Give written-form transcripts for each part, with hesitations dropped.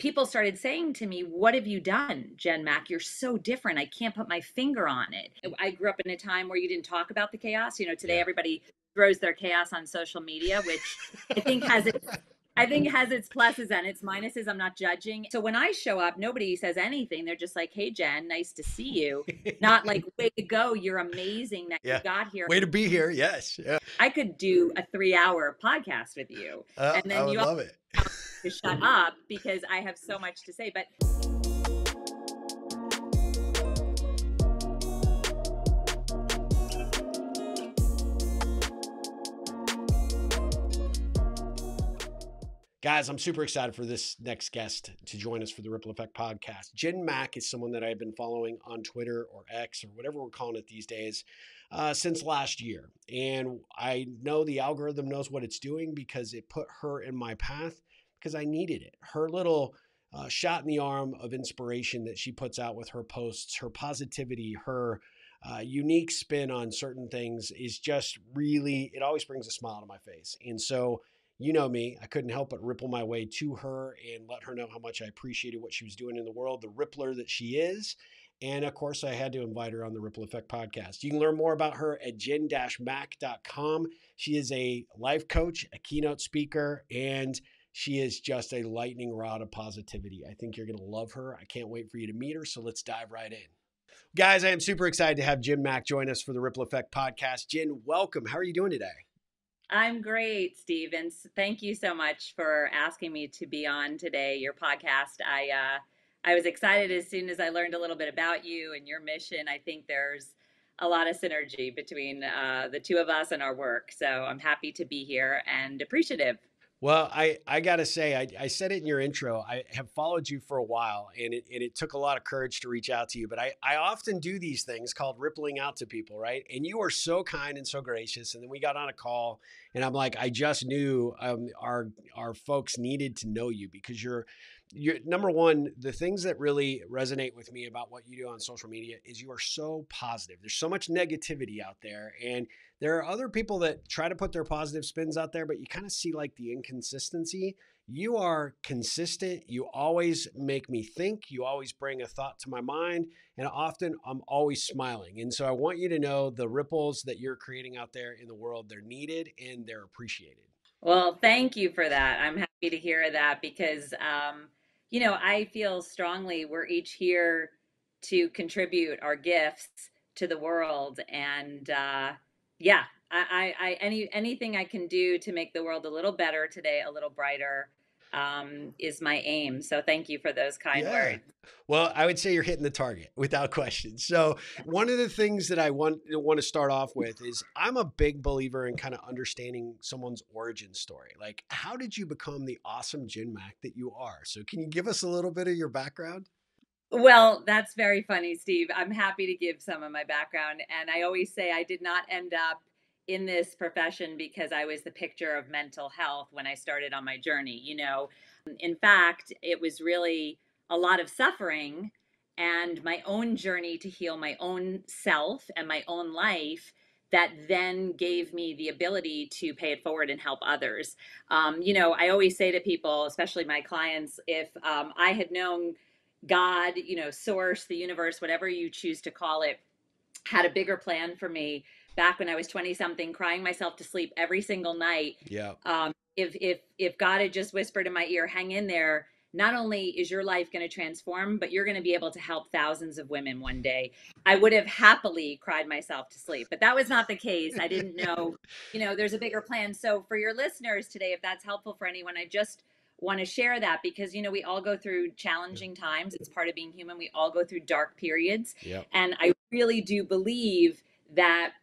people started saying to me, "What have you done, Jen Mac? You're so different. I can't put my finger on it." I grew up in a time where you didn't talk about the chaos. Today Yeah. everybody throws their chaos on social media, which I think has its pluses and its minuses. I'm not judging. So when I show up, nobody says anything. They're just like, "Hey, Jen, nice to see you." Not like, "Way to go, you're amazing that you Yeah. got here." Way to be here. Yes. Yeah. I could do a 3-hour podcast with you, and I then would you love it. to shut up because I have so much to say. But Guys, I'm super excited for this next guest to join us for the Ripple Effect podcast. Jen Mac is someone that I've been following on Twitter or X or whatever we're calling it these days since last year. And I know the algorithm knows what it's doing because it put her in my path because I needed it. Her little shot in the arm of inspiration that she puts out with her posts, her positivity, her unique spin on certain things is just really, it always brings a smile to my face. And so, you know me, I couldn't help but ripple my way to her and let her know how much I appreciated what she was doing in the world, the rippler that she is. And of course, I had to invite her on the Ripple Effect podcast. You can learn more about her at jen-mac.com. She is a life coach, a keynote speaker, and she is just a lightning rod of positivity. I think you're going to love her. I can't wait for you to meet her. So let's dive right in. Guys, I am super excited to have Jen Mac join us for the Ripple Effect podcast. Jen, welcome. How are you doing today? I'm great, Steve, and thank you so much for asking me to be on today, your podcast. I was excited as soon as I learned a little bit about you and your mission. I think there's a lot of synergy between the two of us and our work. So I'm happy to be here and appreciative. Well, I got to say, I said it in your intro. I have followed you for a while, and it took a lot of courage to reach out to you. But I often do these things called rippling out to people, right? And you are so kind and so gracious. And then we got on a call, and I'm like, I just knew our folks needed to know you because you're number one. The things that really resonate with me about what you do on social media is you are so positive. There's so much negativity out there, and there are other people that try to put their positive spins out there, but you kind of see like the inconsistency. You are consistent. You always make me think. You always bring a thought to my mind. And often I'm always smiling. And so I want you to know the ripples that you're creating out there in the world, they're needed and they're appreciated. Well, thank you for that. I'm happy to hear that because, I feel strongly we're each here to contribute our gifts to the world. And yeah, anything I can do to make the world a little better today, a little brighter, is my aim. So thank you for those kind Yeah. words. Well, I would say you're hitting the target without question. So one of the things that I want to start off with is I'm a big believer in kind of understanding someone's origin story. Like, how did you become the awesome Jen Mac that you are? So can you give us a little bit of your background? Well, that's very funny, Steve. I'm happy to give some of my background. And I always say I did not end up in this profession because I was the picture of mental health when I started on my journey. In fact, it was really a lot of suffering and my own journey to heal my own self and my own life that then gave me the ability to pay it forward and help others. I always say to people, especially my clients, if I had known God, source, the universe, whatever you choose to call it, had a bigger plan for me back when I was 20 something, crying myself to sleep every single night. Yeah. If God had just whispered in my ear, hang in there, not only is your life going to transform, but you're going to be able to help thousands of women one day, I would have happily cried myself to sleep. But that was not the case. I didn't know, there's a bigger plan. So for your listeners today, if that's helpful for anyone, I just want to share that because, we all go through challenging times. It's part of being human. We all go through dark periods. Yeah. And I really do believe that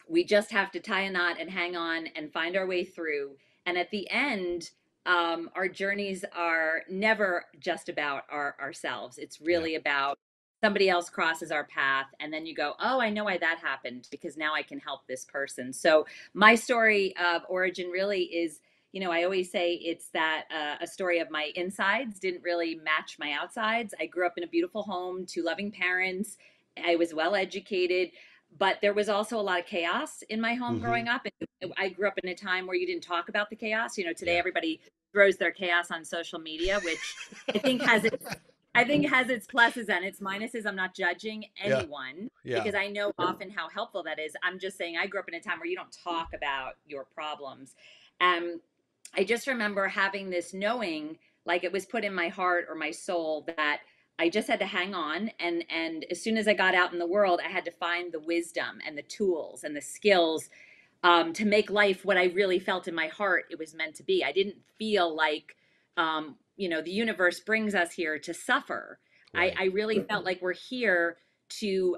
we just have to tie a knot and hang on and find our way through. And at the end, our journeys are never just about ourselves. It's really about somebody else crosses our path. And then you go, oh, I know why that happened because now I can help this person. So my story of origin really is, I always say it's that a story of my insides didn't really match my outsides. I grew up in a beautiful home, two loving parents. I was well educated, But there was also a lot of chaos in my home Hmm. growing up. And I grew up in a time where you didn't talk about the chaos. Today Yeah. everybody throws their chaos on social media, which I think has its I think has its pluses and its minuses. I'm not judging Yeah. anyone Yeah. because I know often how helpful that is. I'm just saying I grew up in a time where you don't talk about your problems. Um, I just remember having this knowing, like it was put in my heart or my soul, that I just had to hang on, and as soon as I got out in the world, I had to find the wisdom and the tools and the skills to make life what I really felt in my heart it was meant to be. I didn't feel like, the universe brings us here to suffer. I, Right. I really felt like we're here to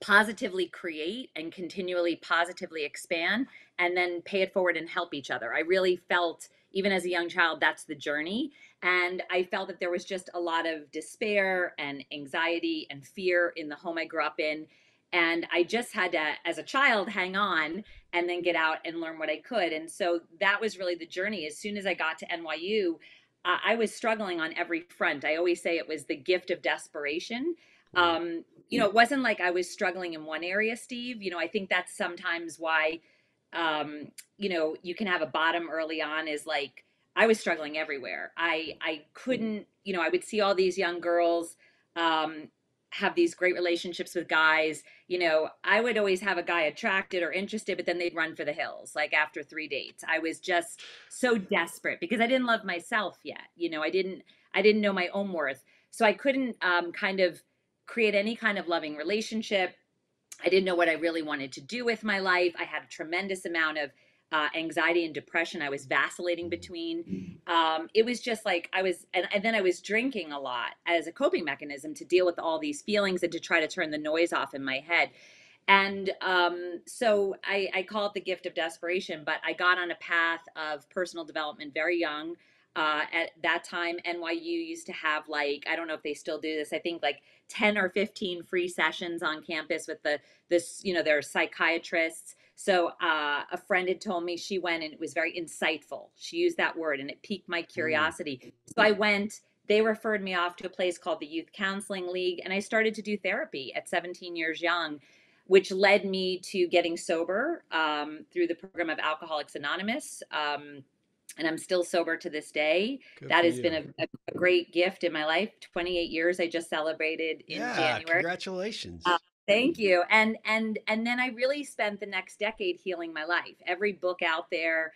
positively create and continually positively expand and then pay it forward and help each other. I really felt, even as a young child, that's the journey. And I felt that there was just a lot of despair and anxiety and fear in the home I grew up in. And I just had to, as a child, hang on and then get out and learn what I could. And so that was really the journey. As soon as I got to NYU, I was struggling on every front. I always say it was the gift of desperation. Right. It wasn't like I was struggling in one area, Steve. I think that's sometimes why, you can have a bottom early on is like I was struggling everywhere. I couldn't, I would see all these young girls um, have these great relationships with guys. I would always have a guy attracted or interested, but then they'd run for the hills like after 3 dates. I was just so desperate because I didn't love myself yet. I didn't know my own worth. So I couldn't kind of create any kind of loving relationship. I didn't know what I really wanted to do with my life. I had a tremendous amount of anxiety and depression. I was vacillating Mm. between. It was just like and then I was drinking a lot as a coping mechanism to deal with all these feelings and to try to turn the noise off in my head. And so I call it the gift of desperation, but I got on a path of personal development very young. At that time, NYU used to have, like, I don't know if they still do this, I think like 10 or 15 free sessions on campus with their psychiatrists. So a friend had told me she went and it was very insightful. She used that word and it piqued my Mm. curiosity. So I went. They referred me off to a place called the Youth Counseling League, and I started to do therapy at 17 years young, which led me to getting sober through the program of Alcoholics Anonymous. And I'm still sober to this day. Good That for has been you. a great gift in my life. 28 years I just celebrated in Yeah. January. Uh, Congratulations. Thank you. And then I really spent the next decade healing my life. Every book out there,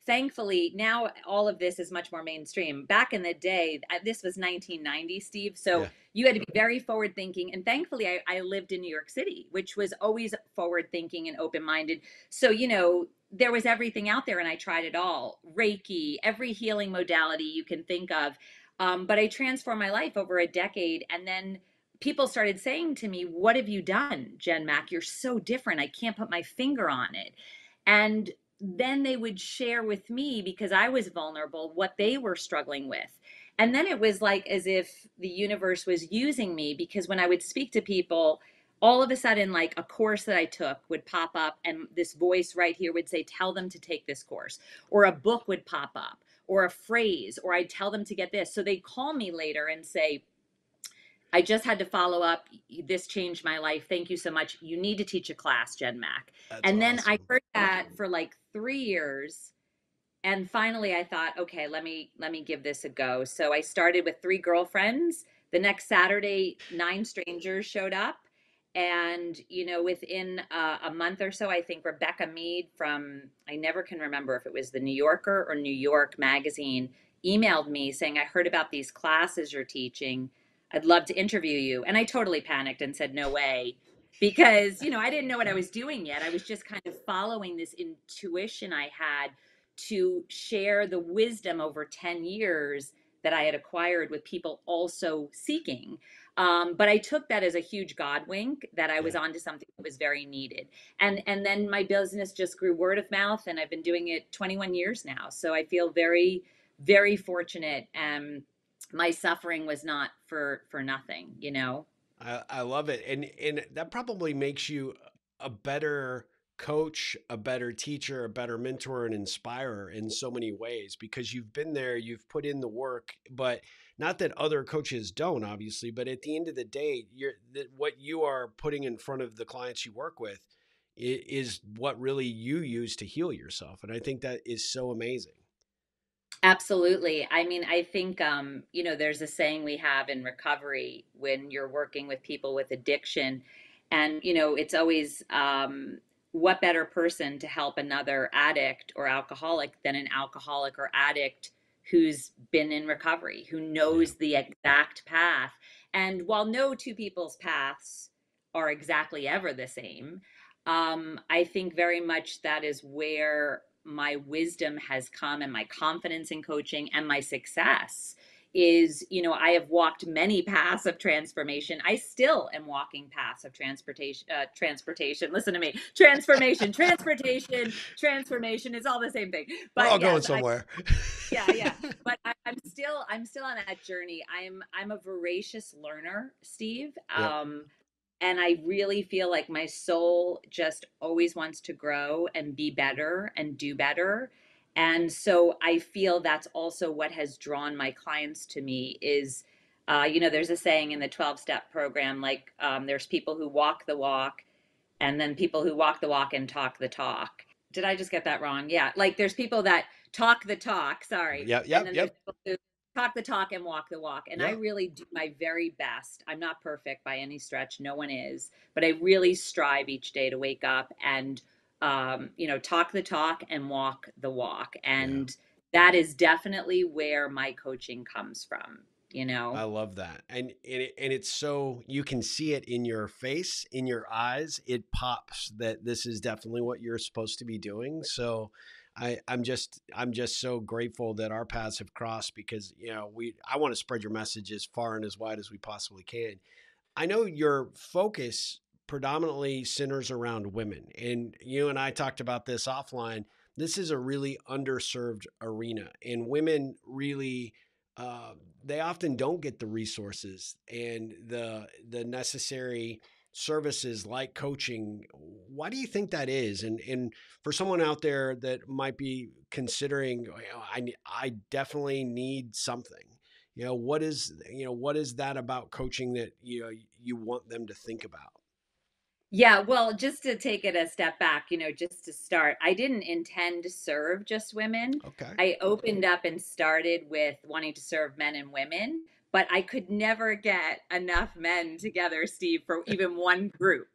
thankfully now all of this is much more mainstream. Back in the day, this was 1990, Steve. So Yeah. you had to be very forward thinking. And thankfully, I lived in New York City, which was always forward thinking and open minded. So, there was everything out there and I tried it all. Reiki, every healing modality you can think of. But I transformed my life over a decade. And then people started saying to me, "What have you done, Jen Mack? You're so different. I can't put my finger on it." And then they would share with me, because I was vulnerable, what they were struggling with. And then it was like as if the universe was using me, because when I would speak to people, all of a sudden, like a course that I took would pop up, and this voice right here would say, "Tell them to take this course," or a book would pop up, or a phrase, or I'd tell them to get this. So they'd call me later and say, "I just had to follow up. This changed my life. Thank you so much. You need to teach a class, Jen Mack." That's And then I awesome. heard that for like 3 years. And finally I thought, okay, let me give this a go. So I started with three girlfriends. The next Saturday, nine strangers showed up. And, within a month or so, I think Rebecca Mead from, I never can remember if it was the New Yorker or New York Magazine, emailed me saying, "I heard about these classes you're teaching. I'd love to interview you." And I totally panicked and said, "No way." Because, I didn't know what I was doing yet. I was just kind of following this intuition I had to share the wisdom over 10 years that I had acquired with people also seeking. But I took that as a huge God wink that I was Yeah. onto something that was very needed. And then my business just grew word of mouth, and I've been doing it 21 years now. So I feel very, very fortunate. My suffering was not for nothing. I love it. And that probably makes you a better coach, a better teacher, a better mentor, and inspirer in so many ways because you've been there, you've put in the work, but not that other coaches don't, obviously, but at the end of the day, what you are putting in front of the clients you work with is what really you use to heal yourself. And I think that is so amazing. Absolutely. I mean, I think, there's a saying we have in recovery when you're working with people with addiction, and, it's always, what better person to help another addict or alcoholic than an alcoholic or addict who's been in recovery, who Yeah. knows the exact path. And while no two people's paths are exactly ever the same, I think very much that is where my wisdom has come and my confidence in coaching and my success is, I have walked many paths of transformation. I still am walking paths of transportation. Listen to me. Transformation is all the same thing. We're But all going yes, somewhere. yeah. But I'm still on that journey. I'm a voracious learner, Steve. Yep. And I really feel like my soul just always wants to grow and be better and do better. And so I feel that's also what has drawn my clients to me is, there's a saying in the 12-step program, like, there's people who walk the walk and then people who walk the walk and talk the talk. Did I just get that wrong? Yeah. Like there's people that talk the talk, sorry. Yep. And Yep. then there's Yep. people who talk the talk and walk the walk. And I Yep. really do my very best. I'm not perfect by any stretch. No one is, but I really strive each day to wake up and, talk the talk and walk the walk. Yeah. And that is definitely where my coaching comes from, you I know? love that. And it's so you can see it in your face, in your eyes. It pops that this is definitely what you're supposed to be doing. So I'm just so grateful that our paths have crossed because I want to spread your message as far and as wide as we possibly can. I know your focus predominantly centers around women, and you and I talked about this offline. This is a really underserved arena, and women really uh, they often don't get the resources and the necessary services like coaching. Why do you think that is? And for someone out there that might be considering, I definitely need something. What is that about coaching that you want them to think about? Yeah, well, just to take it a step back, just to start, I didn't intend to serve just women. Okay. I opened up and started with wanting to serve men and women, but I could never get enough men together, Steve, for even one group,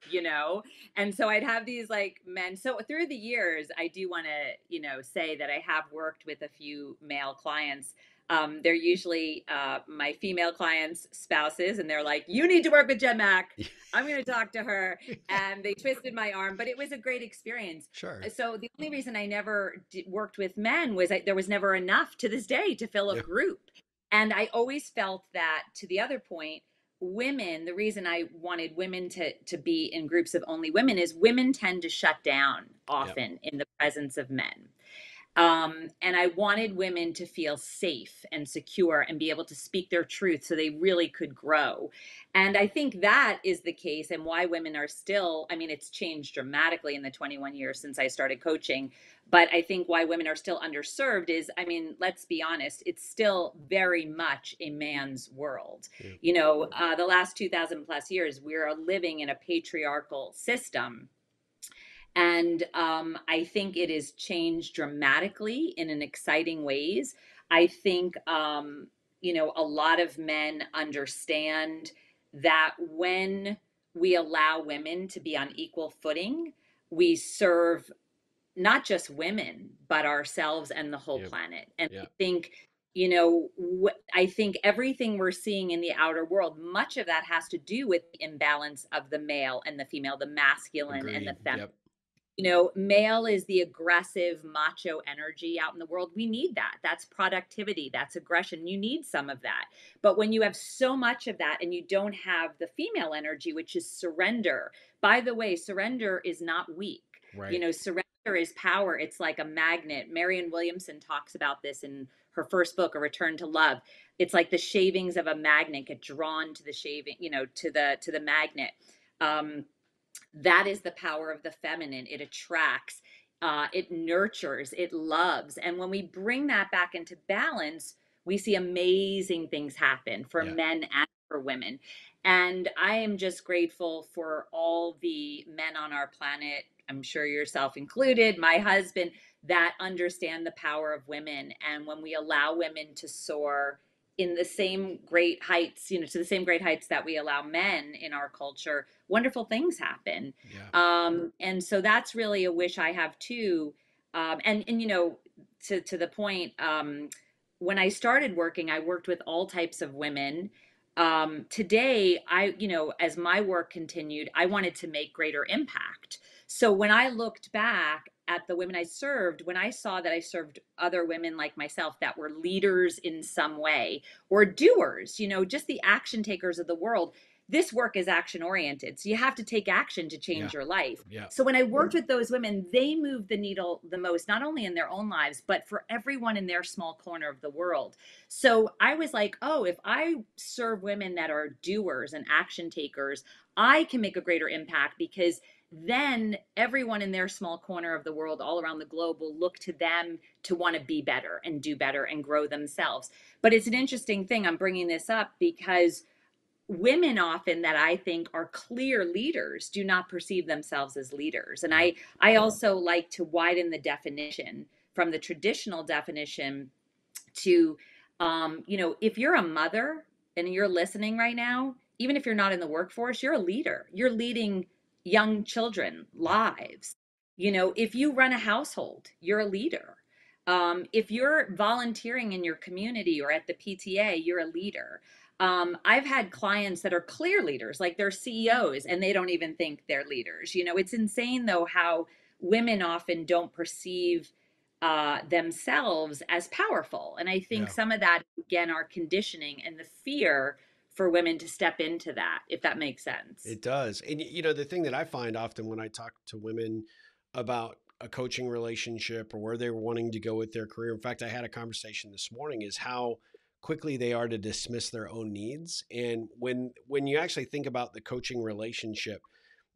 And so I'd have these like men. So through the years, I do want to, say that I have worked with a few male clients. They're usually my female clients' spouses, and they're like, "You need to work with Jen Mack. I'm going to talk to her." And they twisted my arm, but it was a great experience. Sure. So the only reason I never worked with men was there was never enough to this day to fill a Yeah. group. And I always felt that, to the other point, women, the reason I wanted women to be in groups of only women is women tend to shut down Yep. often in the presence of men. And I wanted women to feel safe and secure and be able to speak their truth so they really could grow. And I think that is the case, and why women are still, I mean, it's changed dramatically in the 21 years since I started coaching. But I think why women are still underserved is, I mean, let's be honest, it's still very much a man's world. Yeah. The last 2000 plus years, we're living in a patriarchal system, and I think it has changed dramatically in an exciting ways. I think, a lot of men understand that when we allow women to be on equal footing, we serve not just women, but ourselves and the whole Yep. planet. And I Yep. think, I think everything we're seeing in the outer world, much of that has to do with the imbalance of the male and the female, the masculine and the Agreed. feminine. Yep. Male is the aggressive macho energy out in the world. We need that. That's productivity. That's aggression. You need some of that. But when you have so much of that and you don't have the female energy, which is surrender, by the way, surrender is not weak. Right. Surrender is power. It's like a magnet. Marianne Williamson talks about this in her first book, A Return to Love. It's like the shavings of a magnet get drawn to the shaving, to the magnet. Um, That is the power of the feminine. It attracts, it nurtures, it loves. And when we bring that back into balance, we see amazing things happen for Yeah. men and for women. And I am just grateful for all the men on our planet, I'm sure yourself included, my husband, that understand the power of women. And when we allow women to soar in the same great heights, to the same great heights that we allow men in our culture, wonderful things happen. Yeah. And so that's really a wish I have too. And to the point, when I started working, I worked with all types of women. Today, as my work continued, I wanted to make greater impact. So when I looked back at the women I served, when I saw that I served other women like myself that were leaders in some way or doers, just the action takers of the world, this work is action oriented. So you have to take action to Yeah. change your life. Yeah. So when I worked with those women, they moved the needle the most, not only in their own lives, but for everyone in their small corner of the world. So I was like, oh, if I serve women that are doers and action takers, I can make a greater impact, because then everyone in their small corner of the world all around the globe will look to them to want to be better and do better and grow themselves. But it's an interesting thing. I'm bringing this up because women often that I think are clear leaders do not perceive themselves as leaders. And Yeah. I also like to widen the definition from the traditional definition to, if you're a mother and you're listening right now, even if you're not in the workforce, you're a leader. You're leading young children Yeah. lives. If you run a household, you're a leader. If you're volunteering in your community or at the PTA, you're a leader. I've had clients that are clear leaders, like they're CEOs, and they don't even think they're leaders. It's insane though how women often don't perceive themselves as powerful. And I think Yeah. some of that, again, our conditioning and the fear for women to step into that, if that makes sense. It does. And the thing that I find often when I talk to women about a coaching relationship or where they're wanting to go with their career, in fact, I had a conversation this morning, is how quickly they are to dismiss their own needs. And when you actually think about the coaching relationship,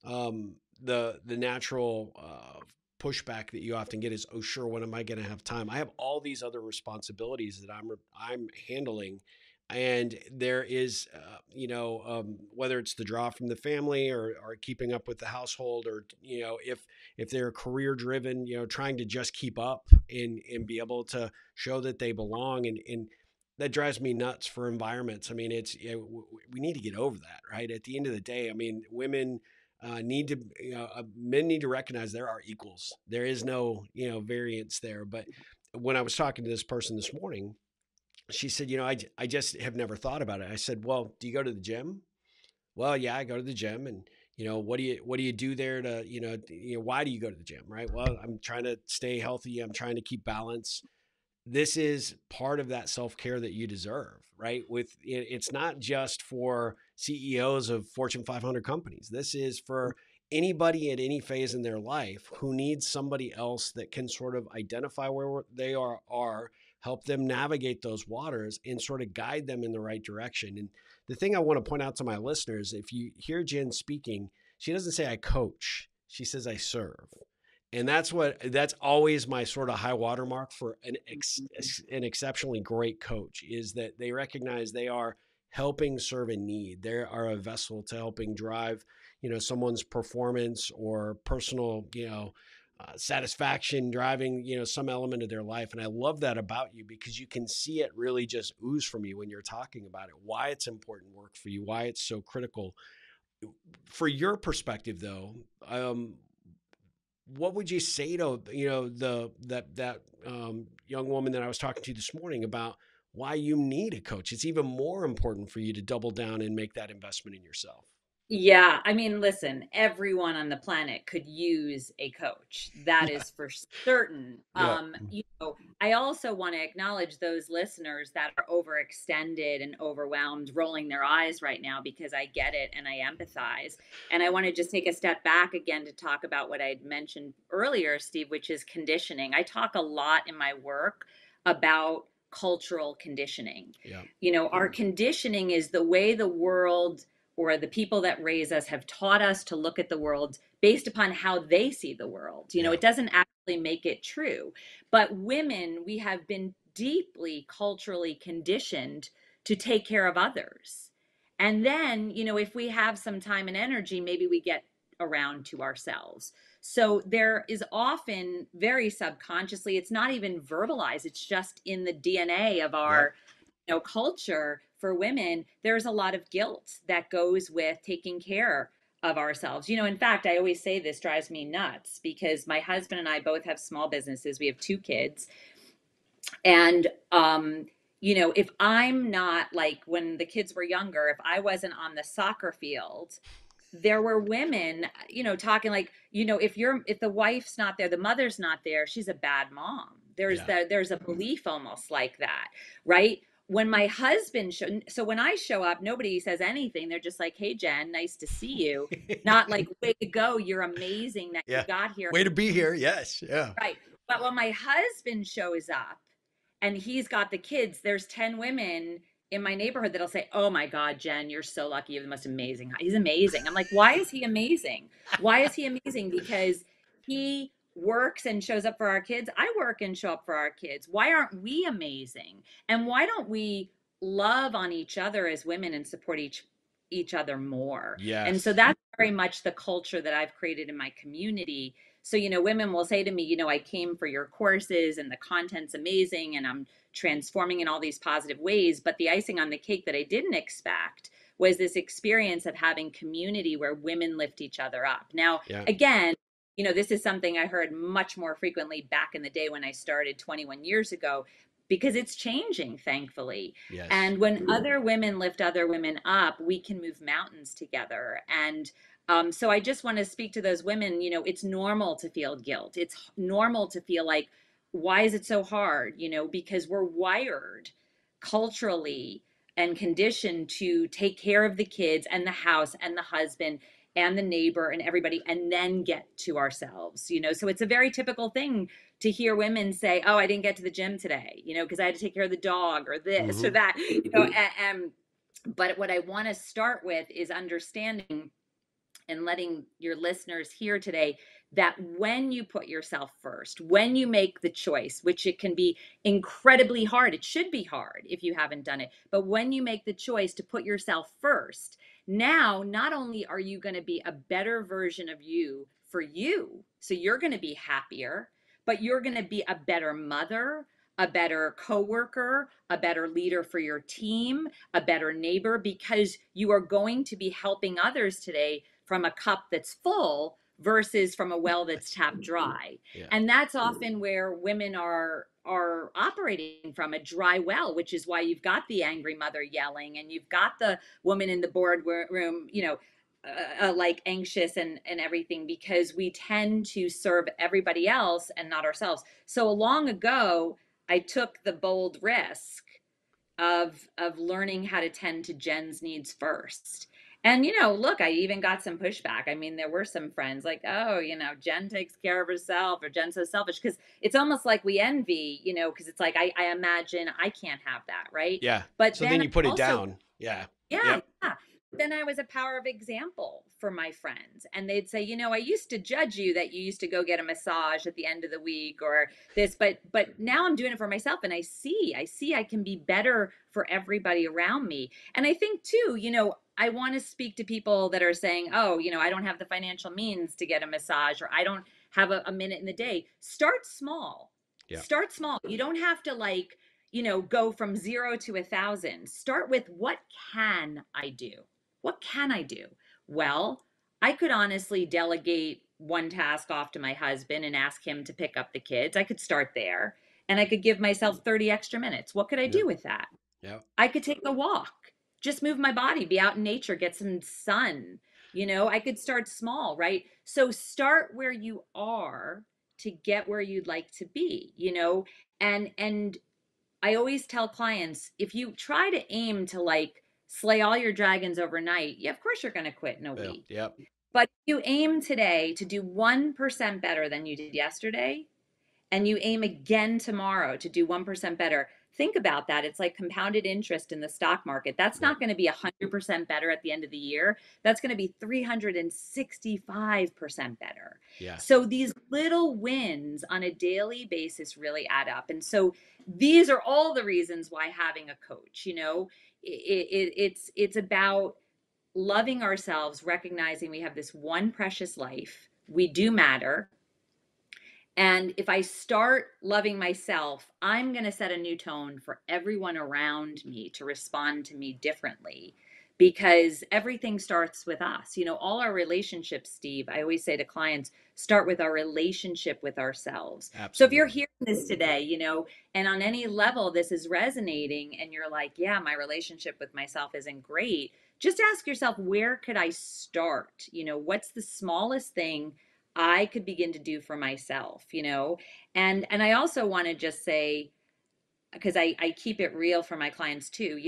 the natural pushback that you often get is, oh, sure, when am I going to have time? I have all these other responsibilities that I'm handling, and there is, whether it's the draw from the family, or keeping up with the household, or if they're career driven, trying to just keep up and be able to show that they belong, and that drives me nuts for environments. I mean, we need to get over that, right? At the end of the day, I mean, women need to, men need to recognize there are equals. There is no, variance there. But when I was talking to this person this morning, she said, I just have never thought about it. I said, well, do you go to the gym? Well, yeah, I go to the gym. And, what do you do there to, why do you go to the gym? Right. Well, I'm trying to stay healthy. I'm trying to keep balance. This is part of that self-care that you deserve, right? It's not just for CEOs of Fortune 500 companies. This is for anybody at any phase in their life who needs somebody else that can sort of identify where they are, help them navigate those waters and sort of guide them in the right direction. And the thing I want to point out to my listeners, if you hear Jen speaking, she doesn't say I coach, she says I serve. And that's always my sort of high watermark for an exceptionally great coach, is that they recognize they are helping serve a need. They are a vessel to helping drive, someone's performance or personal, satisfaction, driving, some element of their life. And I love that about you, because you can see it really just ooze from you when you're talking about it, why it's important work for you, why it's so critical. For your perspective, though, what would you say to, that young woman that I was talking to this morning about why you need a coach? It's even more important for you to double down and make that investment in yourself. Yeah, I mean, listen, everyone on the planet could use a coach. That Yeah. is for certain. Yeah. I also want to acknowledge those listeners that are overextended and overwhelmed, rolling their eyes right now, because I get it and I empathize. And I want to just take a step back again to talk about what I had mentioned earlier, Steve, which is conditioning. I talk a lot in my work about cultural conditioning. Yeah. Our conditioning is the way the world or the people that raise us have taught us to look at the world based upon how they see the world. Yeah. It doesn't actually make it true. But women, we have been deeply culturally conditioned to take care of others. And then, if we have some time and energy, maybe we get around to ourselves. So there is often very subconsciously, it's not even verbalized, it's just in the DNA of Yep. our culture. For women, there's a lot of guilt that goes with taking care of ourselves. In fact, I always say this drives me nuts because my husband and I both have small businesses. We have 2 kids. And, if I'm not, like, when the kids were younger, if I wasn't on the soccer field, there were women, talking like, if the wife's not there, the mother's not there, she's a bad mom. Yeah. There's a belief almost like that, right? When my husband so when I show up, nobody says anything. They're just like, "Hey, Jen, nice to see you." Not like, "Way to go, you're amazing that you Yeah. got here." Way to be here. Yes. Yeah. Right. But when my husband shows up and he's got the kids, there's 10 women in my neighborhood that'll say, "Oh my God, Jen, you're so lucky. You have the most amazing. He's amazing." I'm like, why is he amazing? Why is he amazing? Because he works and shows up for our kids. I work and show up for our kids. Why aren't we amazing? And why don't we love on each other as women and support each other more? And so Yes. that's very much the culture that I've created in my community. So, women will say to me, I came for your courses and the content's amazing and I'm transforming in all these positive ways. But the icing on the cake that I didn't expect was this experience of having community where women lift each other up. Now, Yeah. again, this is something I heard much more frequently back in the day when I started 21 years ago, because it's changing, thankfully. Yes. And when other women lift other women up, we can move mountains together. And so I just want to speak to those women. It's normal to feel guilt. It's normal to feel like, why is it so hard? Because we're wired culturally and conditioned to take care of the kids and the house and the husband and the neighbor and everybody, and then get to ourselves. So it's a very typical thing to hear women say, "Oh, I didn't get to the gym today, because I had to take care of the dog or this or Mm-hmm. that." But what I want to start with is understanding and letting your listeners hear today that when you put yourself first, when you make the choice, which it can be incredibly hard, it should be hard if you haven't done it, but when you make the choice to put yourself first, now not only are you going to be a better version of you for you, so you're going to be happier, but you're going to be a better mother, a better coworker, a better leader for your team, a better neighbor, because you are going to be helping others today from a cup that's full versus from a well that's tapped dry. Yeah. And that's often where women are operating from, a dry well, which is why you've got the angry mother yelling and you've got the woman in the boardroom, like anxious and everything, because we tend to serve everybody else and not ourselves. So long ago, I took the bold risk of learning how to tend to Jen's needs first. And look, I even got some pushback. I mean, there were some friends like, "Oh, Jen takes care of herself," or "Jen's so selfish," because it's almost like we envy, because it's like I imagine I can't have that, right? Yeah. But So then then you put I it also down. Yeah. yeah, Yep. yeah. Then I was a power of example for my friends. And they'd say, I used to judge you that you used to go get a massage at the end of the week or this, but now I'm doing it for myself and I see I can be better for everybody around me. And I think too, I want to speak to people that are saying, "Oh, I don't have the financial means to get a massage, or I don't have a minute in the day." Start small. Yeah. Start small. You don't have to go from 0 to 1,000. Start with, what can I do? What can I do? Well, I could honestly delegate one task off to my husband and ask him to pick up the kids. I could start there and I could give myself 30 extra minutes. What could I Yeah. do with that? Yeah. I could take a walk, just move my body, be out in nature, get some sun. I could start small, right? So start where you are to get where you'd like to be, and I always tell clients, if you try to aim to like slay all your dragons overnight, yeah, of course you're going to quit in a Yeah. week. Yep. But if you aim today to do 1% better than you did yesterday, and you aim again tomorrow to do 1% better, think about that. It's like compounded interest in the stock market. That's Yep. not going to be 100% better at the end of the year. That's going to be 365% better. Yeah. So these little wins on a daily basis really add up. And so these are all the reasons why having a coach, it's about loving ourselves, recognizing we have this one precious life. We do matter. And if I start loving myself, I'm going to set a new tone for everyone around me to respond to me differently, because everything starts with us. All our relationships, Steve, I always say to clients, start with our relationship with ourselves. So if you're Absolutely. hearing this today, and on any level this is resonating and you're like, yeah, my relationship with myself isn't great, just ask yourself, where could I start? What's the smallest thing I could begin to do for myself, And I also want to just say, because I keep it real for my clients too,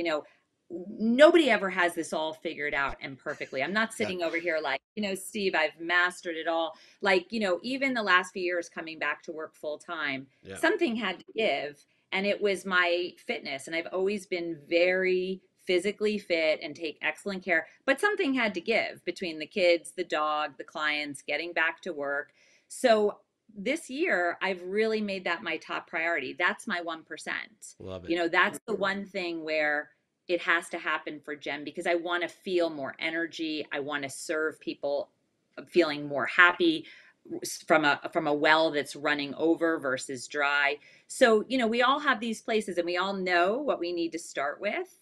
nobody ever has this all figured out and perfectly. I'm not Yeah. sitting over here like, Steve, I've mastered it all. Like, even the last few years coming back to work full time, Yeah. something had to give. And it was my fitness. And I've always been very physically fit and take excellent care. But something had to give between the kids, the dog, the clients, getting back to work. So this year, I've really made that my top priority. That's my 1%. Love it. That's the one thing where it has to happen for Jen, because I want to feel more energy. I want to serve people feeling more happy from a well that's running over versus dry. So, we all have these places and we all know what we need to start with.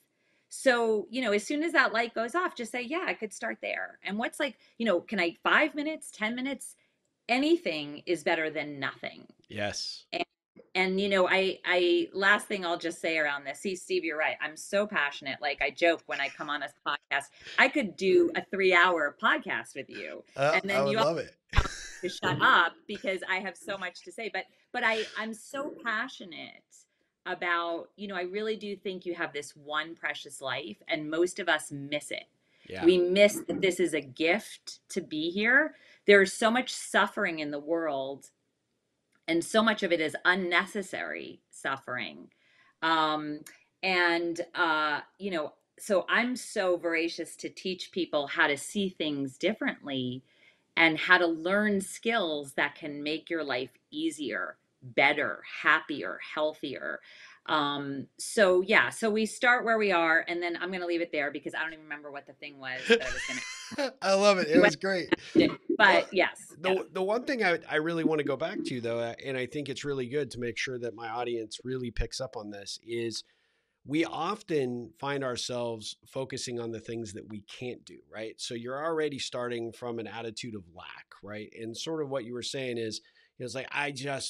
So, as soon as that light goes off, just say, yeah, I could start there. And what's like, can I 5 minutes, 10 minutes? Anything is better than nothing. Yes. And I last thing I'll just say around this. See, Steve, you're right. I'm so passionate. Like, I joke when I come on this podcast, I could do a 3-hour podcast with you, and I then would you all love it. have to shut up because I have so much to say. But I'm so passionate about, I really do think you have this one precious life, and most of us miss it. Yeah. We miss that this is a gift to be here. There's so much suffering in the world, and so much of it is unnecessary suffering. um so I'm so voracious to teach people how to see things differently and how to learn skills that can make your life easier, better, happier, healthier. So yeah, so we start where we are, and then I'm going to leave it there because I don't even remember what the thing was that I was going I love it. It to. was great. Well, But yes, yeah. the one thing I really want to go back to though, and I think it's really good to make sure that my audience really picks up on this, is we often find ourselves focusing on the things that we can't do, right? So you're already starting from an attitude of lack, right? And sort of what you were saying is, it's like,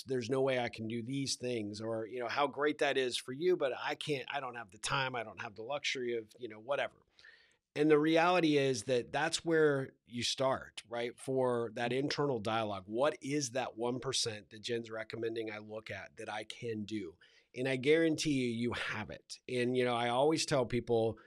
there's no way I can do these things, or, how great that is for you, but I don't have the time. I don't have the luxury of, whatever. And the reality is that that's where you start, right? For that internal dialogue. What is that 1% that Jen's recommending I look at that I can do? And I guarantee you have it. And, I always tell people,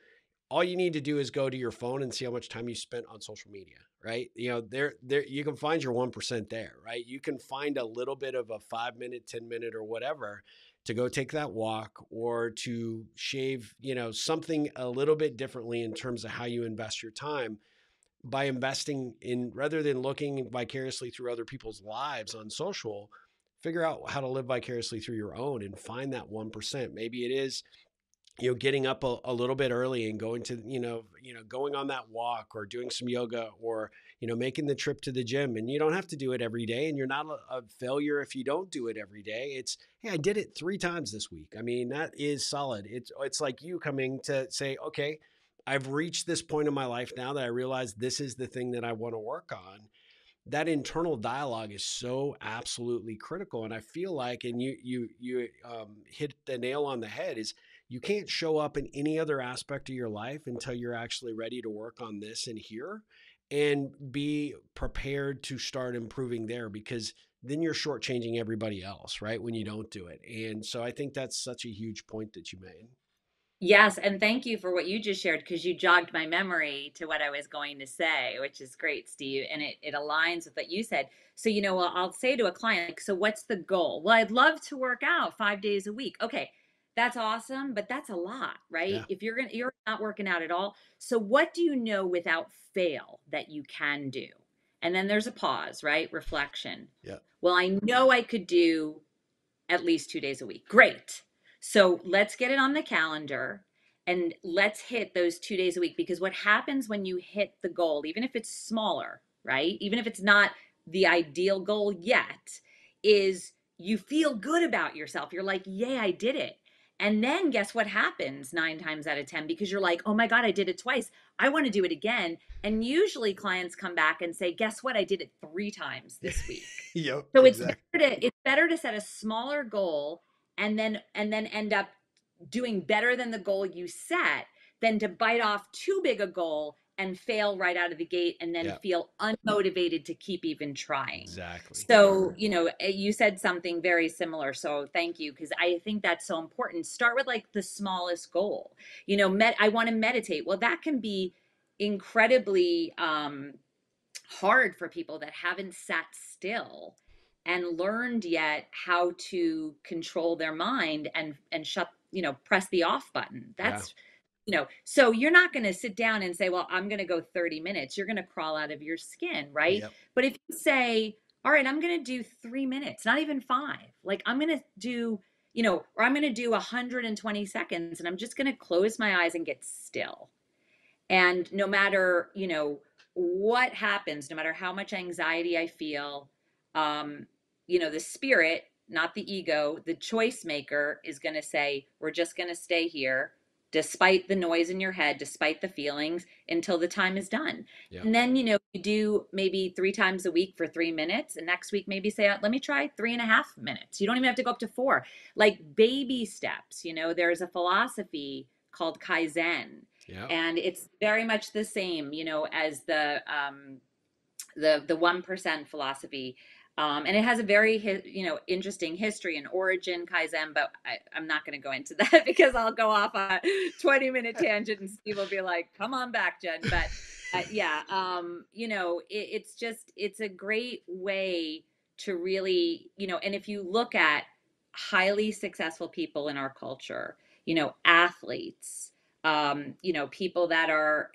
all you need to do is go to your phone and see how much time you spent on social media, right? There you can find your 1% there, right? You can find a little bit of a 5 minute, 10 minute, or whatever to go take that walk, or to shave, something a little bit differently in terms of how you invest your time, by investing in, rather than looking vicariously through other people's lives on social. Figure out how to live vicariously through your own and find that 1%. Maybe it is, getting up a little bit early and going to, going on that walk, or doing some yoga, or, making the trip to the gym. And you don't have to do it every day. And you're not a failure if you don't do it every day. It's, hey, I did it 3 times this week. I mean, that is solid. It's like you coming to say, okay, I've reached this point in my life now that I realize this is the thing that I want to work on. That internal dialogue is so absolutely critical. And I feel like, and you hit the nail on the head, is you can't show up in any other aspect of your life until you're actually ready to work on this and here, and be prepared to start improving there, because then you're shortchanging everybody else, right? When you don't do it. And so I think that's such a huge point that you made. Yes, and thank you for what you just shared, because you jogged my memory to what I was going to say, which is great, Steve, and it aligns with what you said. So, I'll say to a client, like, so what's the goal? Well, I'd love to work out 5 days a week. Okay, That's awesome, but that's a lot, right? Yeah. If you're not working out at all. So what do you know without fail that you can do? And then there's a pause, right? Reflection. Yeah. Well, I know I could do at least 2 days a week. Great. So let's get it on the calendar and let's hit those 2 days a week, because what happens when you hit the goal, even if it's smaller, right? Even if it's not the ideal goal yet, is you feel good about yourself. You're like, yay, I did it. And then guess what happens 9 times out of 10? Because you're like, oh my God, I did it twice. I want to do it again. And usually clients come back and say, guess what? I did it 3 times this week. Yep. So Exactly. it's better to set a smaller goal and then end up doing better than the goal you set than to bite off too big a goal and fail right out of the gate and then Yeah. feel unmotivated to keep even trying. Exactly. So, you said something very similar. So thank you, because I think that's so important. Start with like the smallest goal. I want to meditate. Well, that can be incredibly hard for people that haven't sat still and learned yet how to control their mind and shut, press the off button. Yeah. So you're not going to sit down and say, well, I'm going to go 30 minutes. You're going to crawl out of your skin, right? Yep. But if you say, all right, I'm going to do 3 minutes, not even five, like I'm going to do, or I'm going to do 120 seconds and I'm just going to close my eyes and get still. And no matter, what happens, no matter how much anxiety I feel, um, the spirit, not the ego, the choice maker is going to say, we're just going to stay here despite the noise in your head, despite the feelings, until the time is done. Yep. And then, you do maybe 3 times a week for 3 minutes. And next week, maybe say, let me try 3.5 minutes. You don't even have to go up to four. Like baby steps, there's a philosophy called Kaizen, Yep. and it's very much the same, as the 1% philosophy. And it has a very interesting history and origin, Kaizen, but I'm not going to go into that because I'll go off a 20-minute tangent and Steve will be like, come on back, Jen. But yeah, it's a great way to really, and if you look at highly successful people in our culture, athletes, people that are,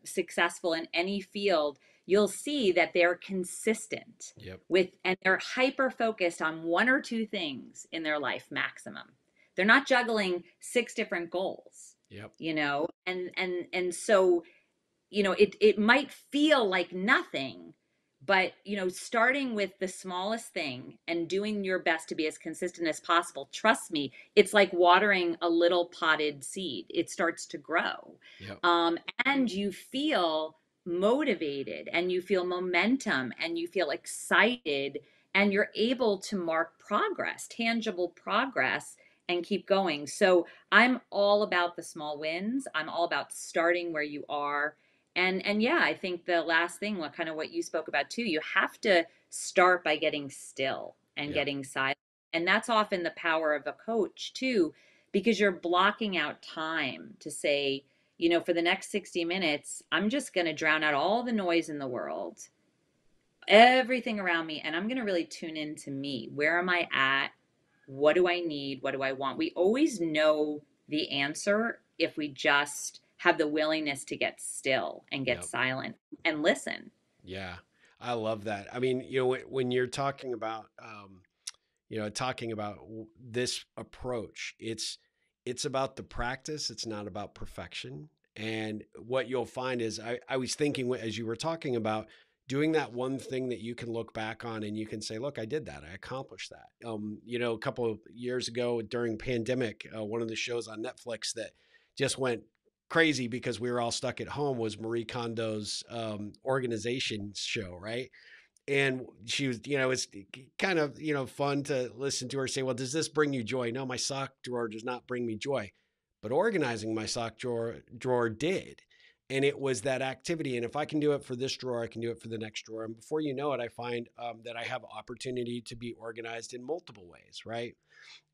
successful in any field, you'll see that they're consistent Yep. and they're hyper focused on one or two things in their life maximum. They're not juggling 6 different goals, Yep. and so, it might feel like nothing, but, starting with the smallest thing and doing your best to be as consistent as possible, trust me, it's like watering a little potted seed. It starts to grow. Yep. And you feel motivated and you feel momentum and you feel excited and you're able to mark progress, tangible progress, and keep going. So I'm all about the small wins. I'm all about starting where you are. And yeah, I think the last thing, what you spoke about too, you have to start by getting still and Yep. getting silent. And that's often the power of a coach too, because you're blocking out time to say, for the next 60 minutes, I'm just going to drown out all the noise in the world, everything around me, and I'm going to really tune into me. Where am I at? What do I need? What do I want? We always know the answer if we just have the willingness to get still and get Yep. silent and listen. Yeah. I love that. I mean, when you're talking about, this approach, it's about the practice. It's not about perfection. And what you'll find is, I was thinking as you were talking about doing that one thing that you can look back on and you can say, look, I did that. I accomplished that. A couple of years ago during pandemic, one of the shows on Netflix that just went crazy because we were all stuck at home was Marie Kondo's organization show, right? And she was, it's kind of, fun to listen to her say, well, does this bring you joy? No, my sock drawer does not bring me joy, but organizing my sock drawer did. And it was that activity. And if I can do it for this drawer, I can do it for the next drawer. And before you know it, I find that I have opportunity to be organized in multiple ways. Right.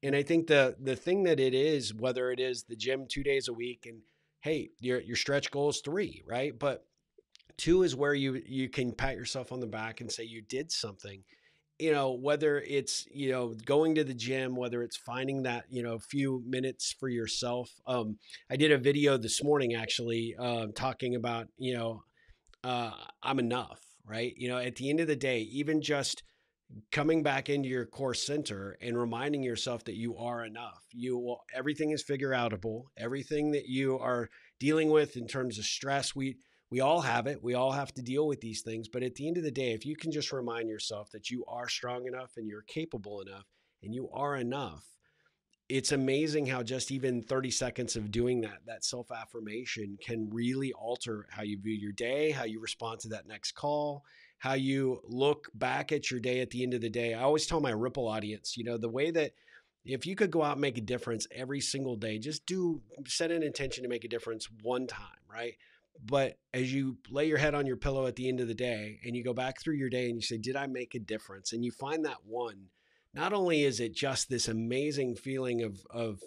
And I think the thing that it is, whether it is the gym 2 days a week and hey, your stretch goal is 3, right? But 2 is where you can pat yourself on the back and say you did something. whether it's, going to the gym, whether it's finding that, few minutes for yourself. I did a video this morning actually, talking about, uh, I'm enough, right? At the end of the day, even just coming back into your core center and reminding yourself that you are enough. Everything is figure outable. Everything that you are dealing with in terms of stress, we all have it. We all have to deal with these things. But at the end of the day, if you can just remind yourself that you are strong enough and you're capable enough and you are enough, it's amazing how just even 30 seconds of doing that self-affirmation can really alter how you view your day, how you respond to that next call, how you look back at your day at the end of the day. I always tell my Ripple audience, the way that if you could go out and make a difference every single day, just set an intention to make a difference one time, right? But as you lay your head on your pillow at the end of the day and you go back through your day and you say, did I make a difference? And you find that one, not only is it just this amazing feeling of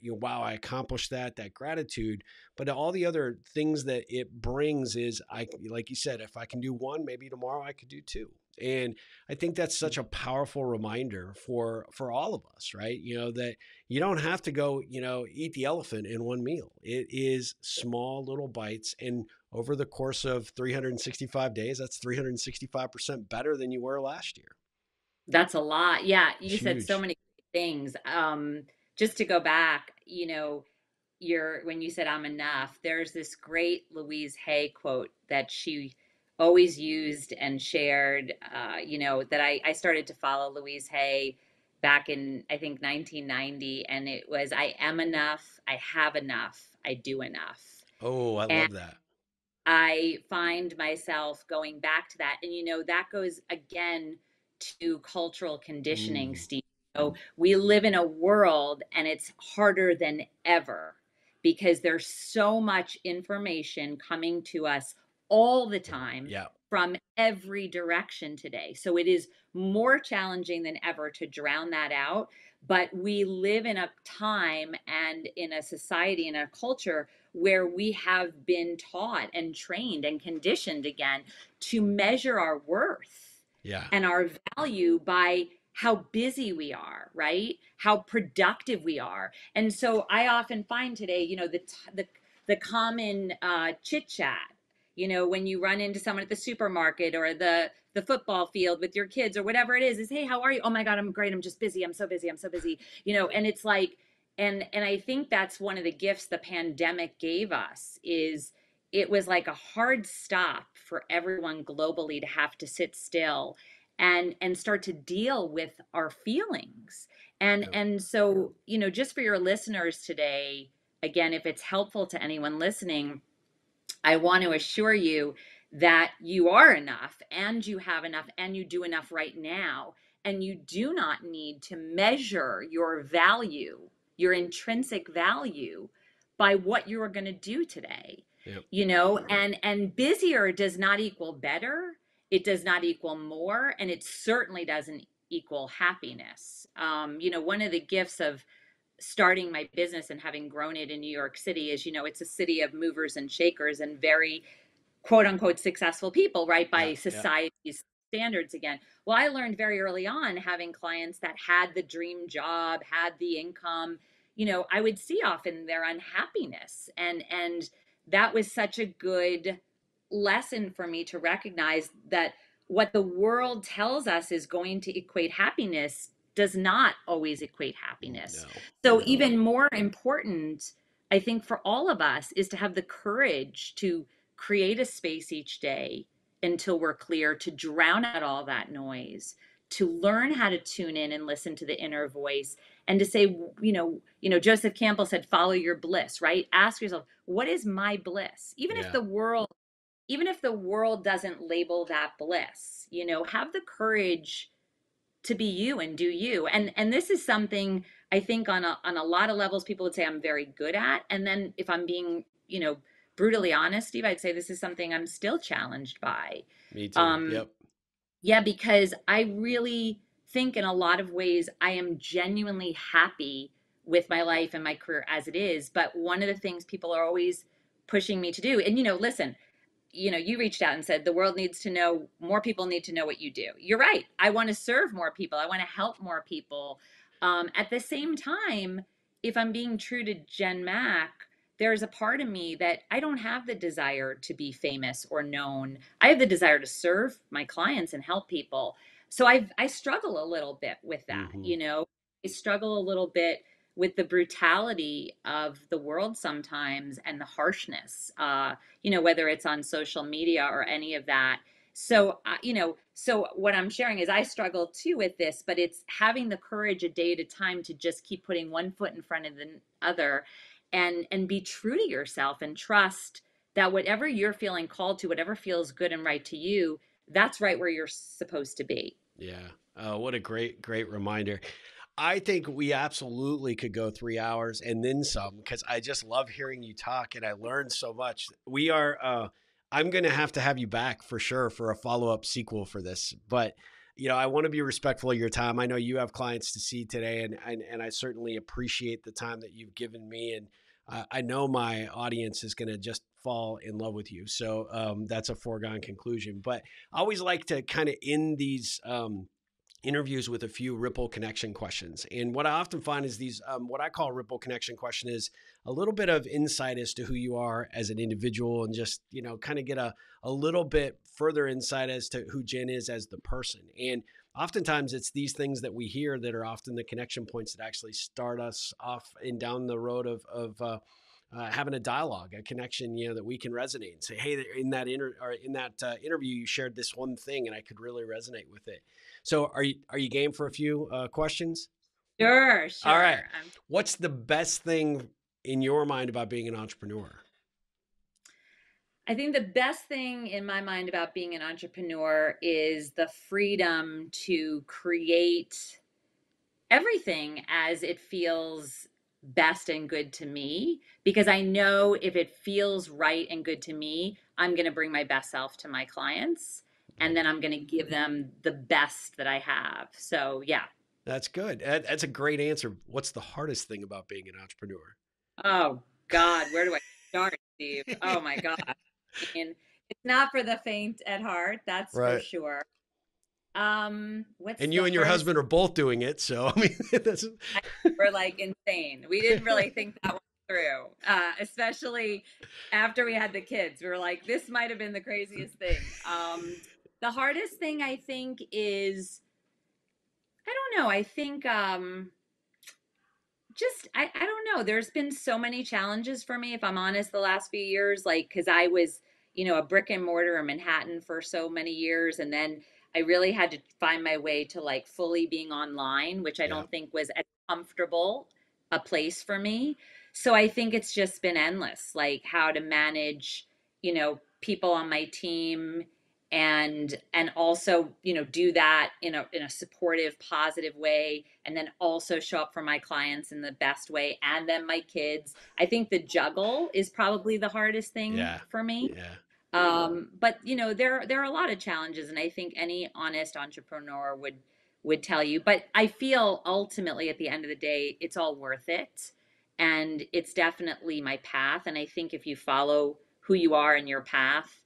wow, I accomplished that gratitude, but all the other things that it brings is, like you said, if I can do one, maybe tomorrow I could do two. And I think that's such a powerful reminder for all of us, right? That you don't have to go, eat the elephant in one meal. It is small little bites. And over the course of 365 days, that's 365% better than you were last year. That's a lot. Yeah, It's you said so huge. many things. Just to go back, when you said I'm enough, there's this great Louise Hay quote that she always used and shared, that I started to follow Louise Hay back in, I think, 1990. And it was, I am enough, I have enough, I do enough. Oh, I love that. I find myself going back to that. And, that goes again to cultural conditioning, Mm, Steve. So we live in a world and it's harder than ever because there's so much information coming to us all the time yeah. from every direction today. So it is more challenging than ever to drown that out. But we live in a time and in a society and a culture where we have been taught and trained and conditioned again to measure our worth Yeah. and our value by how busy we are, right? How productive we are. And so I often find today, the common chit chat, when you run into someone at the supermarket or the football field with your kids or whatever it is, hey, how are you? Oh my God, I'm great. I'm just busy. I'm so busy. I'm so busy. And it's like, and I think that's one of the gifts the pandemic gave us is it was like a hard stop for everyone globally to have to sit still and start to deal with our feelings. And Yeah. and so, just for your listeners today, again, if it's helpful to anyone listening, I want to assure you that you are enough and you have enough and you do enough right now. And you do not need to measure your value, your intrinsic value, by what you are going to do today. Yep. And busier does not equal better. It does not equal more. And it certainly doesn't equal happiness. One of the gifts of starting my business and having grown it in New York City is, it's a city of movers and shakers and very quote unquote successful people, right? Yeah. By Yeah. society's standards again. Well, I learned very early on having clients that had the dream job, had the income, I would see often their unhappiness. And that was such a good lesson for me to recognize that what the world tells us is going to equate happiness does not always equate happiness. No. So, No. even more important, I think, for all of us is to have the courage to create a space each day until we're clear, to drown out all that noise, to learn how to tune in and listen to the inner voice, and to say, Joseph Campbell said, follow your bliss, right? Ask yourself, what is my bliss? Yeah. Even if the world doesn't label that bliss, have the courage to be you and do you. And this is something I think on a lot of levels people would say I'm very good at. And then if I'm being, brutally honest, Steve, I'd say this is something I'm still challenged by. Me too. Um, Yep. yeah, because I really think in a lot of ways I am genuinely happy with my life and my career as it is. But one of the things people are always pushing me to do, and listen, you reached out and said the world needs to know, more people need to know what you do. You're right. I want to serve more people. I want to help more people. At the same time, if I'm being true to Jen Mack, there's a part of me that I don't have the desire to be famous or known. I have the desire to serve my clients and help people. So I struggle a little bit with that, Hmm. you know. I struggle a little bit with the brutality of the world sometimes and the harshness, whether it's on social media or any of that. So, so what I'm sharing is I struggle too with this, but it's having the courage a day at a time to just keep putting one foot in front of the other, and be true to yourself and trust that whatever you're feeling called to, whatever feels good and right to you, that's right where you're supposed to be. Yeah. What a great reminder. I think we absolutely could go 3 hours and then some because I just love hearing you talk and I learned so much. I'm going to have you back for sure for a follow up sequel for this. But, I want to be respectful of your time. I know you have clients to see today, and I certainly appreciate the time that you've given me. And I know my audience is going to just fall in love with you. So that's a foregone conclusion. But I always like to kind of end these. Interviews with a few ripple connection questions. And what I often find is these, what I call ripple connection question is a little bit of insight as to who you are as an individual and just, kind of get a little bit further insight as to who Jen is as the person. And oftentimes it's these things that we hear that are often the connection points that actually start us off and down the road of having a dialogue, a connection, that we can resonate and say, hey, in that interview, you shared this one thing, and I could really resonate with it. So, are you game for a few questions? Sure, All right. sure. What's the best thing in your mind about being an entrepreneur? I think the best thing in my mind about being an entrepreneur is the freedom to create everything as it feels best and good to me, because I know if it feels right and good to me, I'm going to bring my best self to my clients, and then I'm going to give them the best that I have. So, yeah. That's good. That's a great answer. What's the hardest thing about being an entrepreneur? Oh God, where do I start, Steve? Oh my God. I mean, it's not for the faint at heart, that's for Right. sure. What's And the you and your hardest? husband are both doing it. So, I mean, that's, We're like insane. We didn't really think that one through, especially after we had the kids. We were like, this might have been the craziest thing. The hardest thing I think is, I don't know. I think just I don't know. There's been so many challenges for me, if I'm honest, the last few years. Like, because I was, a brick and mortar in Manhattan for so many years, and then I really had to find my way to like fully being online, which I yeah, don't think was as comfortable a place for me. So I think it's just been endless, like how to manage, people on my team, and also, do that in a supportive, positive way, and then also show up for my clients in the best way, and then my kids. I think the juggle is probably the hardest thing yeah, for me. yeah. But there are a lot of challenges, and I think any honest entrepreneur would tell you. But I feel ultimately at the end of the day, it's all worth it, and it's definitely my path. And I think if you follow who you are in your path,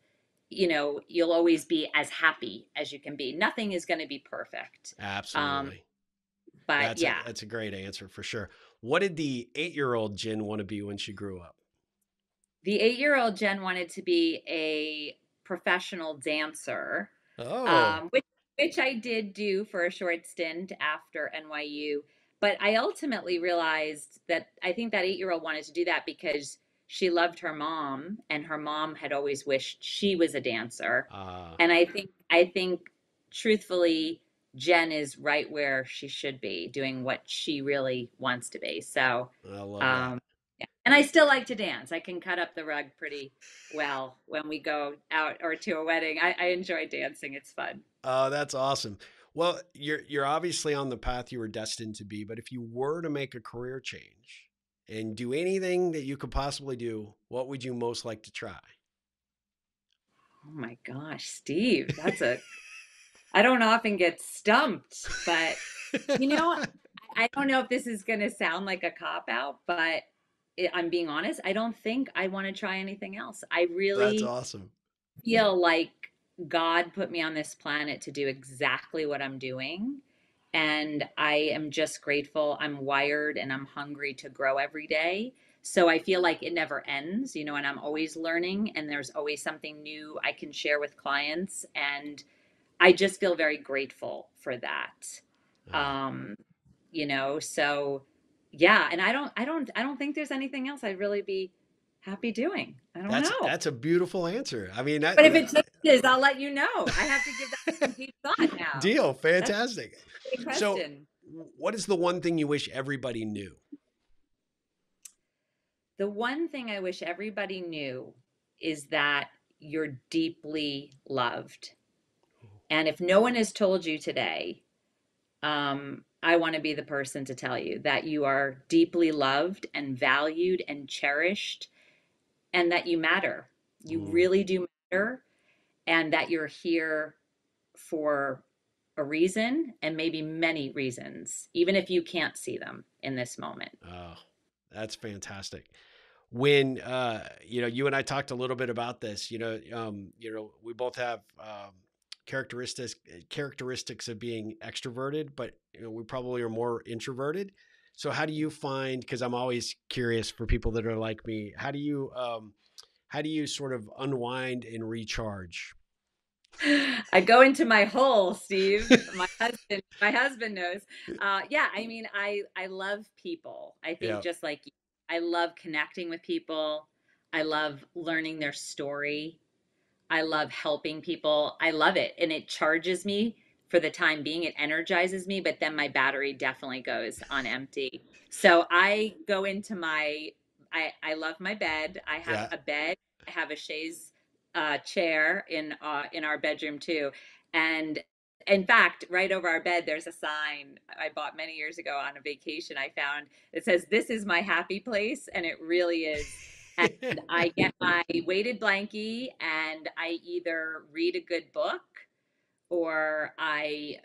you'll always be as happy as you can be. Nothing is going to be perfect. Um, Absolutely. but That's a yeah, that's a great answer for sure. What did the 8-year-old Jen want to be when she grew up? the 8-year-old Jen wanted to be a professional dancer, Oh, which I did do for a short stint after NYU. But I ultimately realized that I think that 8-year-old wanted to do that because she loved her mom, and her mom had always wished she was a dancer. uh, And I think truthfully, Jen is right where she should be, doing what she really wants to be. So, I love that. um, yeah. And I still like to dance. I can cut up the rug pretty well when we go out or to a wedding. I enjoy dancing. It's fun. Oh, that's awesome. Well, you're obviously on the path you were destined to be, but if you were to make a career change and do anything that you could possibly do, what would you most like to try? Oh my gosh, Steve, I don't often get stumped, but you know, I don't know if this is going to sound like a cop out, but I'm being honest. I don't think I want to try anything else. I That's really, awesome. feel like God put me on this planet to do exactly what I'm doing. And I am just grateful. I'm wired and I'm hungry to grow every day. So I feel like it never ends, and I'm always learning and there's always something new I can share with clients. And I just feel very grateful for that. Uh, Um, so yeah, and I don't think there's anything else I'd really be happy doing. I don't know. that's a beautiful answer. I mean, But if it changes, I'll let you know. I have to give that some deep thought now. deal. That's Fantastic. a great So, question. what is the one thing you wish everybody knew? The one thing I wish everybody knew is that you're deeply loved. And if no one has told you today, I want to be the person to tell you that you are deeply loved and valued and cherished, and that you matter. You Mm, really do matter, and that you're here for a reason and maybe many reasons, even if you can't see them in this moment. oh, that's fantastic. When you and I talked a little bit about this, we both have characteristics of being extroverted, but we probably are more introverted. So how do you find, because I'm always curious for people that are like me, how do you sort of unwind and recharge? I go into my hole, Steve. My husband knows. Yeah, I mean, I love people. I think Yeah. just like you, I love connecting with people. I love learning their story. I love helping people. I love it. And it charges me for the time being. It energizes me, but then my battery definitely goes on empty. So I go into I love my bed. I have Yeah. a bed. I have a chaise chair in our bedroom too. And in fact, right over our bed, there's a sign I bought many years ago on a vacation I found that says, "This is my happy place." And it really is. And I get my weighted blankie and I either read a good book or I,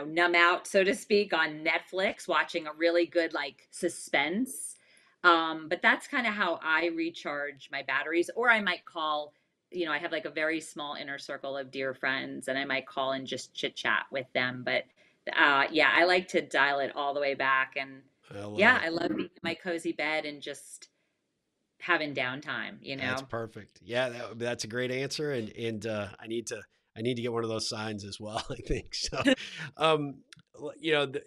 numb out, so to speak, on Netflix, watching a really good like suspense. But that's kind of how I recharge my batteries. Or I might call, I have like a very small inner circle of dear friends, and I might call and just chit chat with them. But yeah, I like to dial it all the way back. And I love yeah, it. I love being in my cozy bed and just having downtime. That's perfect. Yeah, that's a great answer, and I need to get one of those signs as well. I think so. Um,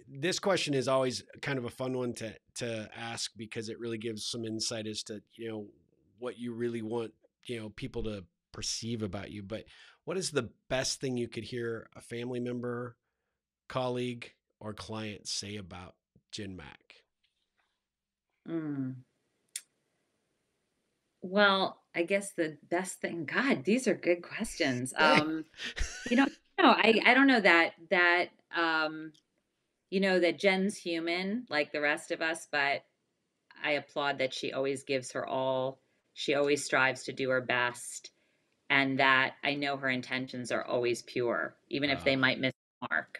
this question is always kind of a fun one to ask because it really gives some insight as to what you really want people to perceive about you. But what is the best thing you could hear a family member, colleague, or client say about Jen Mack? Mm. Well, I guess the best thing, God, these are good questions. Hey. You know, no, I don't know that Jen's human like the rest of us, but I applaud that she always gives her all. She always strives to do her best, and that I know her intentions are always pure, even if uh, they might miss the mark.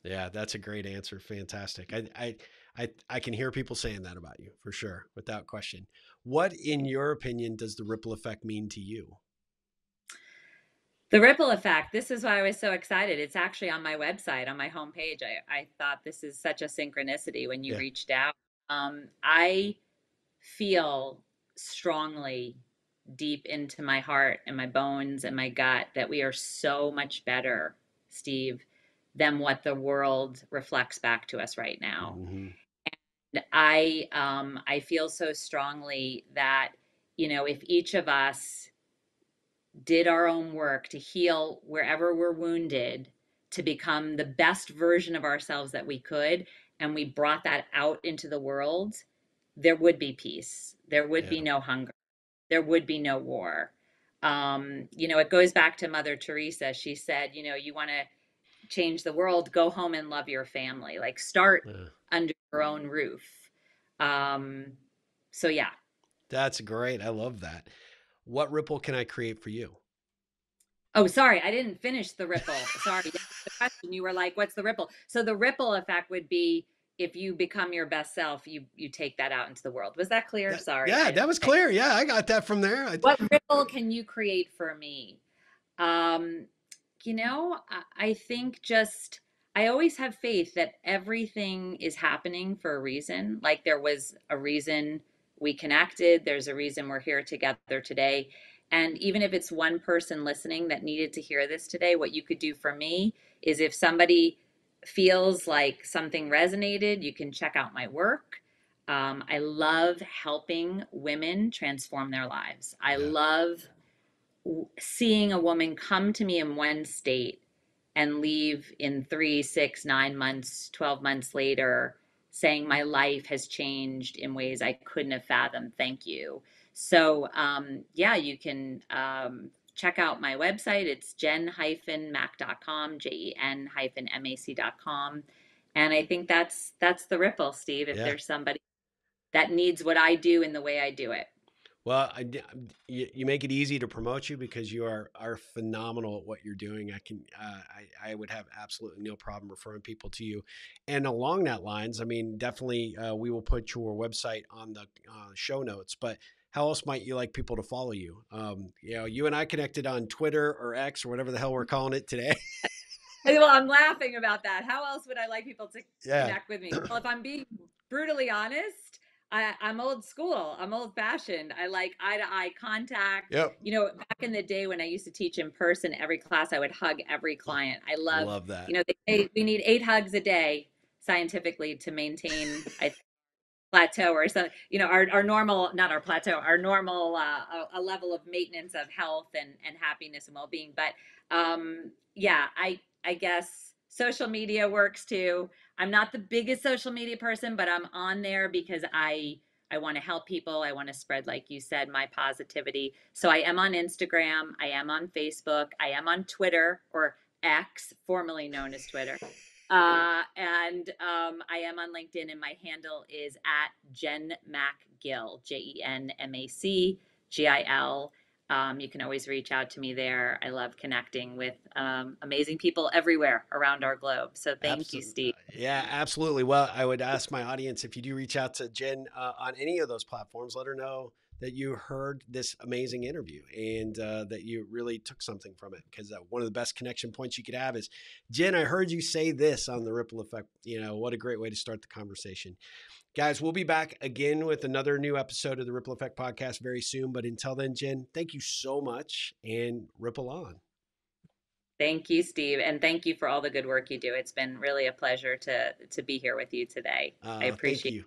Yeah, that's a great answer. Fantastic. I can hear people saying that about you for sure, without question. What, in your opinion, does the ripple effect mean to you? The ripple effect. This is why I was so excited. It's actually on my website, on my homepage. I thought this is such a synchronicity when you Yeah. reached out. I feel strongly deep into my heart and my bones and my gut that we are so much better, Steve, than what the world reflects back to us right now. Hmm. And I feel so strongly that if each of us did our own work to heal wherever we're wounded, to become the best version of ourselves that we could, and we brought that out into the world, there would be peace. There would Yeah. be no hunger. There would be no war. It goes back to Mother Teresa. She said, you want to change the world, go home and love your family. Like start Yeah. under your own roof. Um, so yeah. That's great. I love that. What ripple can I create for you? Oh, sorry, I didn't finish the ripple. Sorry, that was the question. You were like, "What's the ripple?" So the ripple effect would be, if you become your best self, you take that out into the world. Was that clear? That, Sorry. yeah, that was clear. Yeah, I got that from there. What ripple can you create for me? Um, I think just I always have faith that everything is happening for a reason. Like there was a reason we connected, there's a reason we're here together today. And even if it's one person listening that needed to hear this today, what you could do for me is if somebody feels like something resonated, you can check out my work. I love helping women transform their lives. I Yeah, love seeing a woman come to me in one state and leave in 3, 6, 9 months, 12 months later, saying my life has changed in ways I couldn't have fathomed. Thank you. So, yeah, you can check out my website. It's jen-mac.com, jen-mac.com. And I think that's the ripple, Steve, if yeah. there's somebody that needs what I do in the way I do it. Well, you make it easy to promote you because you are phenomenal at what you're doing. I would have absolutely no problem referring people to you. And along that lines, I mean, definitely we will put your website on the show notes. But how else might you like people to follow you? You and I connected on Twitter or X or whatever the hell we're calling it today. Well, I'm laughing about that. How else would I like people to Yeah. connect with me? Well, if I'm being brutally honest, I'm old school. I'm old fashioned. I like eye to eye contact. Yep. Back in the day when I used to teach in person, every class I would hug every client. I love, Love that. they say we need 8 hugs a day scientifically to maintain, I plateau or something, our normal, not our plateau, our normal, a level of maintenance of health and happiness and well-being. But yeah, I guess social media works too. I'm not the biggest social media person, but I'm on there because I want to help people. I want to spread, like you said, my positivity. So I am on Instagram, I am on Facebook, I am on Twitter, or X, formerly known as Twitter. And I am on LinkedIn, and my handle is at Jen Mac Gill, JenMacGil. You can always reach out to me there. I love connecting with amazing people everywhere around our globe. So thank you, Absolutely. Steve. Yeah, absolutely. Well, I would ask my audience if you do reach out to Jen on any of those platforms, let her know that you heard this amazing interview and that you really took something from it. Because one of the best connection points you could have is, Jen, I heard you say this on the ripple effect. What a great way to start the conversation. Guys, we'll be back again with another new episode of the Ripple Effect podcast very soon. But until then, Jen, thank you so much and ripple on. Thank you, Steve, and thank you for all the good work you do. It's been really a pleasure to be here with you today. I Thank appreciate you.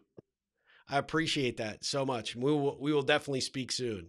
I appreciate that so much. We will definitely speak soon.